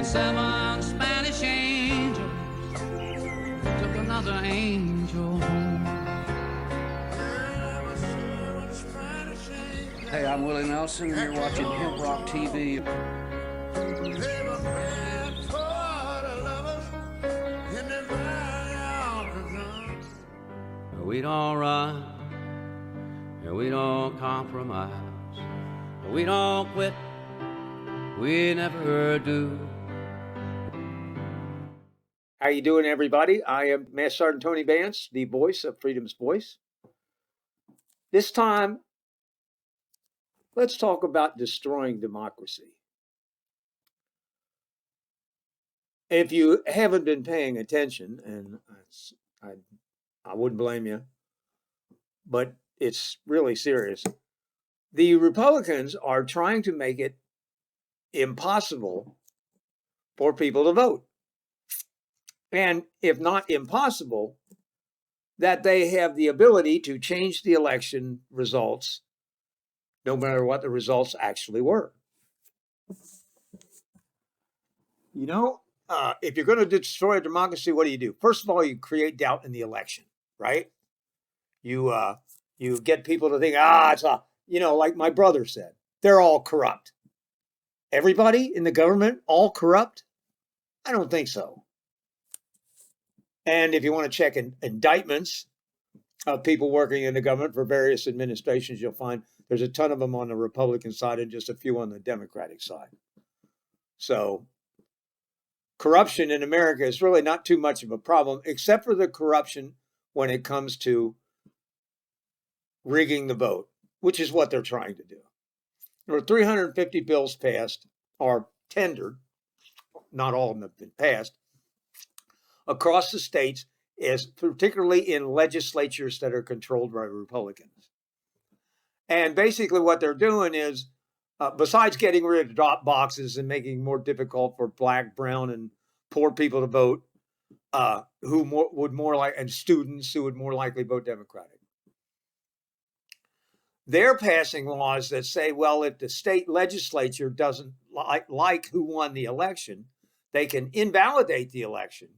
and 7 Spanish angels took another angel home. Hey, I'm Willie Nelson, and you're watching HempRock TV. We don't run, and we don't compromise, we don't quit, we never do. How you doing, everybody? I am Master Sergeant Tony Vance, the voice of Freedom's Voice. This time, let's talk about destroying democracy. If you haven't been paying attention, and I wouldn't blame you, but it's really serious. The Republicans are trying to make it impossible for people to vote. And if not impossible, that they have the ability to change the election results no matter what the results actually were. You know, if you're going to destroy a democracy, what do? First of all, you create doubt in the election, right? You get people to think, it's like my brother said, they're all corrupt. Everybody in the government, all corrupt? I don't think so. And if you want to check indictments of people working in the government for various administrations, you'll find there's a ton of them on the Republican side and just a few on the Democratic side. So corruption in America is really not too much of a problem, except for the corruption when it comes to rigging the vote, which is what they're trying to do. There were 350 bills passed or tendered, not all of them have been passed, across the states, particularly in legislatures that are controlled by Republicans. And basically what they're doing is, besides getting rid of drop boxes and making it more difficult for black, brown, and poor people to vote, and students who would more likely vote Democratic, they're passing laws that say, well, if the state legislature doesn't like who won the election, they can invalidate the election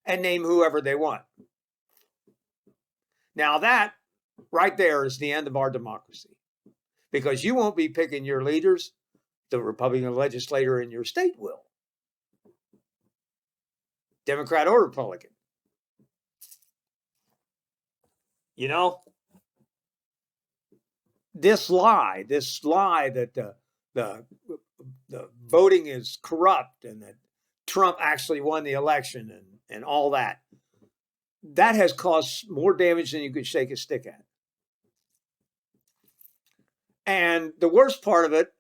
and name whoever they want. Now that right there is the end of our democracy, because you won't be picking your leaders. The Republican legislator in your state will. Democrat or Republican. You know, this lie that the voting is corrupt and that Trump actually won the election and all that has caused more damage than you could shake a stick at. And the worst part of it,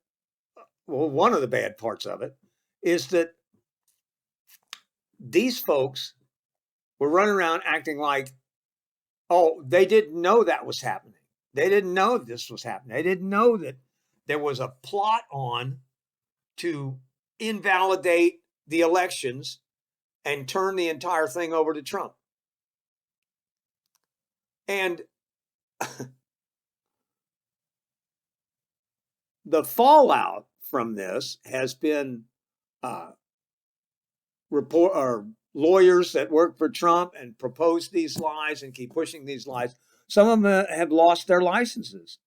well, one of the bad parts of it, is that these folks were running around acting like, they didn't know that was happening. They didn't know this was happening. They didn't know that there was a plot on to invalidate the elections and turn the entire thing over to Trump. And the fallout from this has been lawyers that work for Trump and propose these lies and keep pushing these lies. Some of them have lost their licenses,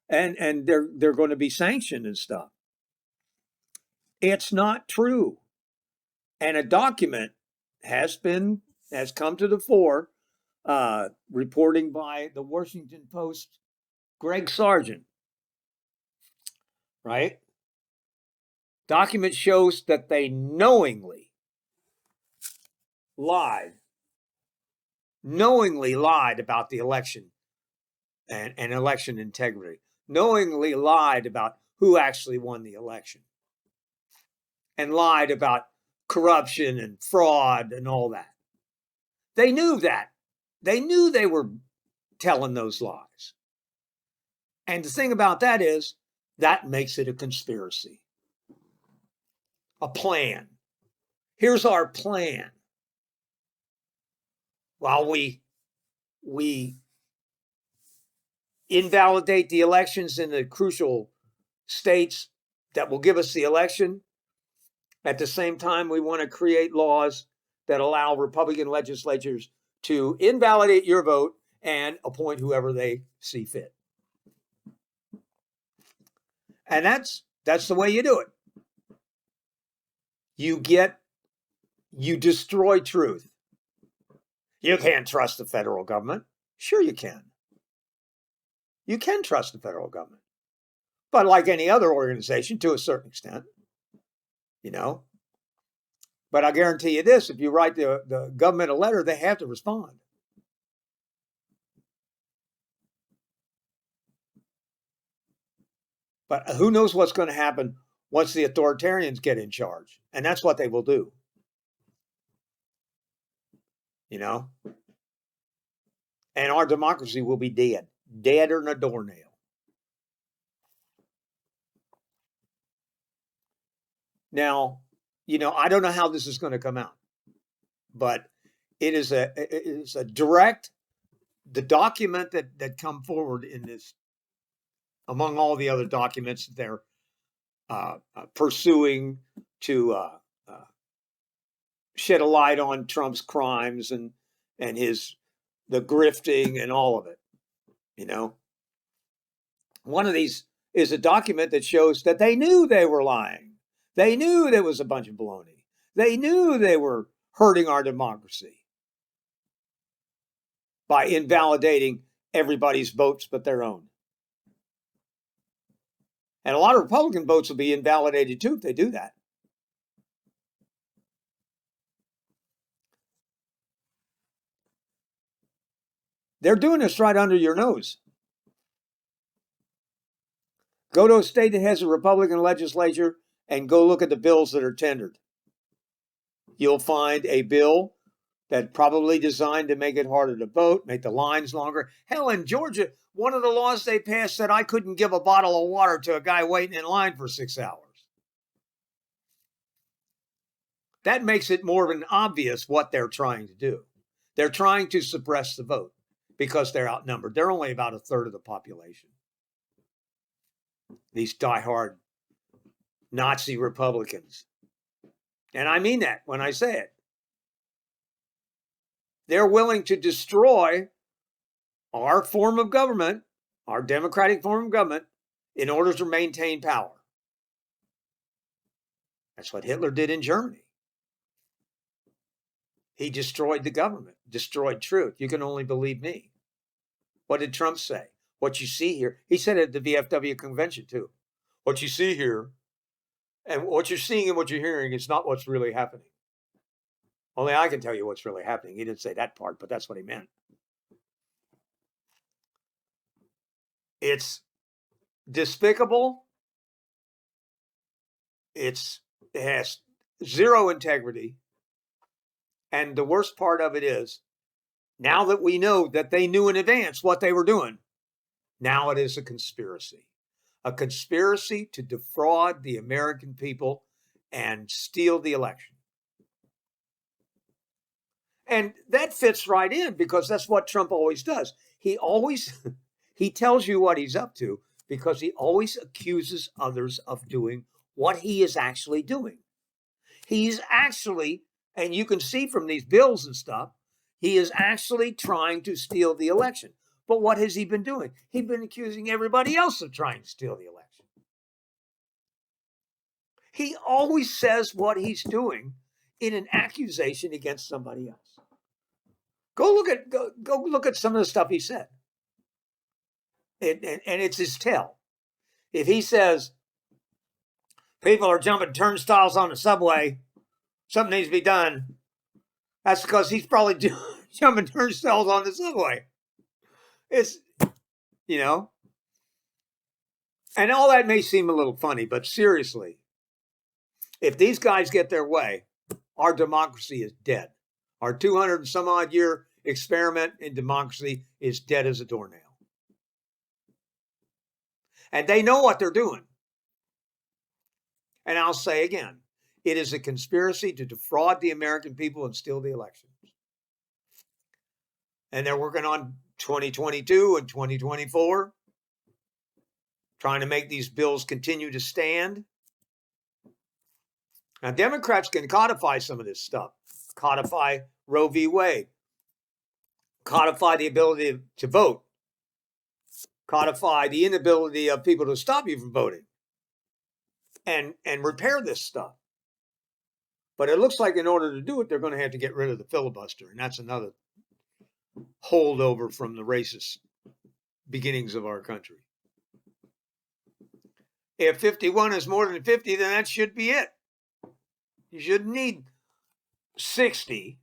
and they're going to be sanctioned and stuff. It's not true. And a document has come to the fore, reporting by the Washington Post, Greg Sargent, right? Document shows that they knowingly lied about the election and election integrity, knowingly lied about who actually won the election, and lied about corruption and fraud and all that. They knew that. They knew they were telling those lies. And the thing about that is, that makes it a conspiracy. A plan. Here's our plan. While we invalidate the elections in the crucial states that will give us the election, At the same time, we want to create laws that allow Republican legislatures to invalidate your vote and appoint whoever they see fit. And that's the way you do it. You destroy truth. You can't trust the federal government. Sure you can. You can trust the federal government. But like any other organization, to a certain extent, you know. But I guarantee you this, if you write the government a letter, they have to respond. But who knows what's going to happen once the authoritarians get in charge. And that's what they will do. You know? And our democracy will be dead. Deader than a doornail. Now, you know, I don't know how this is going to come out. But it is a direct, the document that come forward in this, among all the other documents that they're pursuing to shed a light on Trump's crimes and the grifting and all of it, you know. One of these is a document that shows that they knew they were lying. They knew there was a bunch of baloney. They knew they were hurting our democracy by invalidating everybody's votes but their own. And a lot of Republican votes will be invalidated too if they do that. They're doing this right under your nose. Go to a state that has a Republican legislature and go look at the bills that are tendered. You'll find a bill that's probably designed to make it harder to vote, make the lines longer. Hell, in Georgia, one of the laws they passed said I couldn't give a bottle of water to a guy waiting in line for 6 hours. That makes it more than obvious what they're trying to do. They're trying to suppress the vote because they're outnumbered. They're only about a third of the population. These diehard Nazi Republicans. And I mean that when I say it. They're willing to destroy our form of government, our democratic form of government, in order to maintain power. That's what Hitler did in Germany. He destroyed the government, destroyed truth. You can only believe me. What did Trump say? What you see here, he said it at the VFW convention too. What you see here, and what you're seeing and what you're hearing is not what's really happening. Only I can tell you what's really happening. He didn't say that part, but that's what he meant. It's despicable. It has zero integrity. And the worst part of it is, now that we know that they knew in advance what they were doing, now it is a conspiracy. A conspiracy to defraud the American people and steal the election. And that fits right in because that's what Trump always does. He tells you what he's up to because he always accuses others of doing what he is actually doing. He's actually, and you can see from these bills and stuff, he is actually trying to steal the election. But what has he been doing? He's been accusing everybody else of trying to steal the election. He always says what he's doing in an accusation against somebody else. Go look at some of the stuff he said. And it's his tell. If he says people are jumping turnstiles on the subway, something needs to be done, that's because he's probably jumping turnstiles on the subway. It's, you know, and all that may seem a little funny, but seriously, if these guys get their way, our democracy is dead. Our 200 and some odd year experiment in democracy is dead as a doornail. And they know what they're doing. And I'll say again, it is a conspiracy to defraud the American people and steal the elections. And they're working on 2022 and 2024, trying to make these bills continue to stand. Now, Democrats can codify some of this stuff. Codify Roe v. Wade. Codify the ability to vote. Codify the inability of people to stop you from voting. And repair this stuff. But it looks like in order to do it, they're going to have to get rid of the filibuster. And that's another holdover from the racist beginnings of our country. If 51 is more than 50, then that should be it. You shouldn't need 60.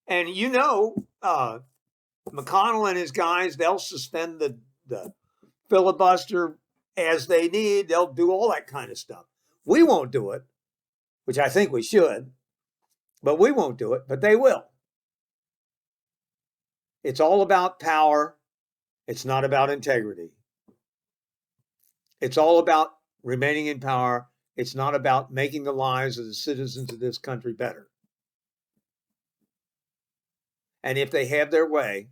And you know, McConnell and his guys, they'll suspend the filibuster as they need. They'll do all that kind of stuff. We won't do it, which I think we should, but we won't do it, but they will. It's all about power. It's not about integrity. It's all about remaining in power. It's not about making the lives of the citizens of this country better. And if they have their way,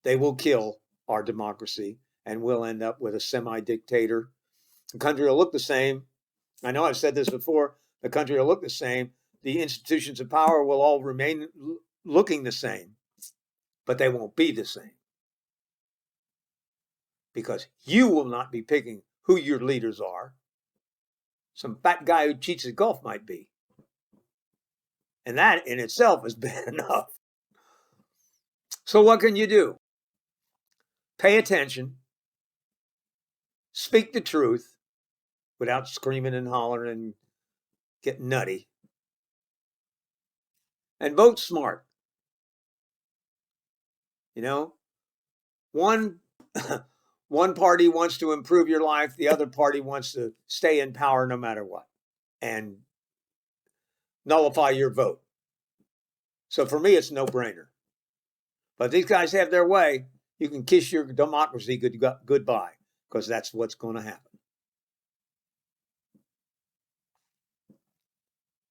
they will kill our democracy and we'll end up with a semi-dictator. The country will look the same. I know I've said this before. The country will look the same. The institutions of power will all remain looking the same, but they won't be the same. Because you will not be picking who your leaders are. Some fat guy who cheats at golf might be. And that in itself is bad enough. So what can you do? Pay attention. Speak the truth without screaming and hollering and getting nutty. And vote smart. You know, one party wants to improve your life. The other party wants to stay in power no matter what and nullify your vote. So for me, it's no brainer. But if these guys have their way, you can kiss your democracy goodbye, because that's what's going to happen.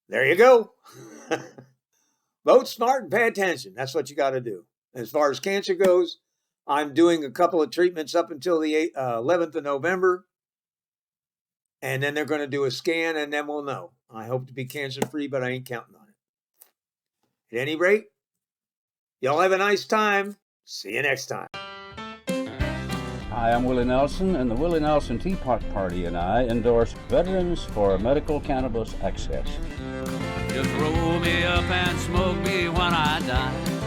There you go. Vote smart and pay attention. That's what you got to do. As far as cancer goes, I'm doing a couple of treatments up until the 11th of November. And then they're going to do a scan, and then we'll know. I hope to be cancer-free, but I ain't counting on it. At any rate, y'all have a nice time. See you next time. Hi, I'm Willie Nelson, and the Willie Nelson Teapot Party and I endorse Veterans for Medical Cannabis Access. Just roll me up and smoke me when I die.